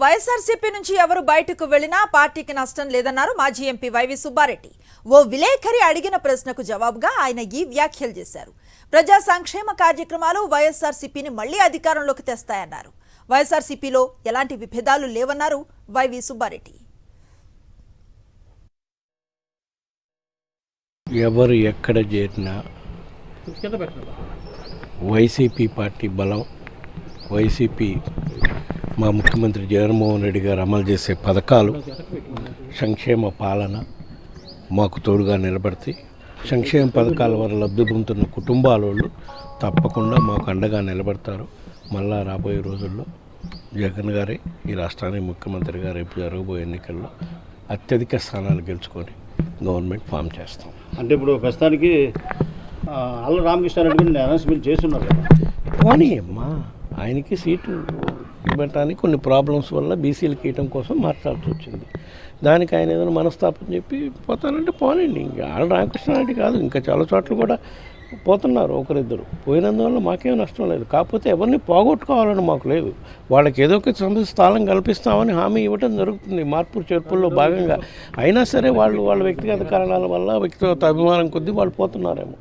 వైఎస్ఆర్సీపీ నుంచి ఎవరు బయటకు వెళ్లినా పార్టీకి నష్టం లేదన్నారు మాజీ ఎంపీ వైవి సుబ్బారెడ్డి. ఓ విలేకరి అడిగిన ప్రశ్నకు జవాబుగా ఆయన ఈ వ్యాఖ్యలు చేశారు. ప్రజా సంక్షేమ కార్యక్రమాలు వైఎస్ఆర్సీపీని మళ్లీ అధికారంలోకి తెస్తాయన్నారు. వైఎస్ఆర్సీపీలో ఎలాంటి విభేదాలు లేవన్నారు వైవి సుబ్బారెడ్డి. ఎవరు ఎక్కడ చేరినా వైసీపీ పార్టీ బలం, వైసీపీ మా ముఖ్యమంత్రి జగన్మోహన్ రెడ్డి గారు అమలు చేసే పథకాలు, సంక్షేమ పాలన మాకు తోడుగా నిలబడతాయి. సంక్షేమ పథకాల వల్ల లబ్ధి పొందుతున్న కుటుంబాల వాళ్ళు తప్పకుండా మాకు అండగా నిలబడతారు. మళ్ళా రాబోయే రోజుల్లో జగన్ గారే ఈ రాష్ట్రానికి ముఖ్యమంత్రి గారు రేపు జరగబోయే ఎన్నికల్లో అత్యధిక స్థానాలు గెలుచుకొని గవర్నమెంట్ ఫామ్ చేస్తాం. అంటే ఇప్పుడు ప్రస్తుతానికి అల్ల రామకృష్ణారెడ్డి కూడా అనౌన్స్మెంట్ చేస్తున్నారు కదా. కానీ అమ్మా ఆయనకి సీటు ఇవ్వటానికి కొన్ని ప్రాబ్లమ్స్ వల్ల బీసీలకు ఇవ్వటం కోసం మాట్లాడాల్సి వచ్చింది. దానికి ఆయన ఏదైనా మనస్తాపం చెప్పి పోతానంటే పోనండి. ఇంకా ఆళ్ళ రామకృష్ణారెడ్డి కాదు, ఇంకా చాలా చోట్ల కూడా పోతున్నారు ఒకరిద్దరు. పోయినందువల్ల మాకేం నష్టం లేదు. కాకపోతే ఎవరిని పోగొట్టుకోవాలని మాకు లేదు. వాళ్ళకి ఏదో ఒక స్థానం కల్పిస్తామని హామీ ఇవ్వడం జరుగుతుంది మార్పు చేర్పుల్లో భాగంగా. అయినా సరే వాళ్ళ వ్యక్తిగత కారణాల వల్ల, వ్యక్తిగత అభిమానం కొద్దీ వాళ్ళు పోతున్నారేమో.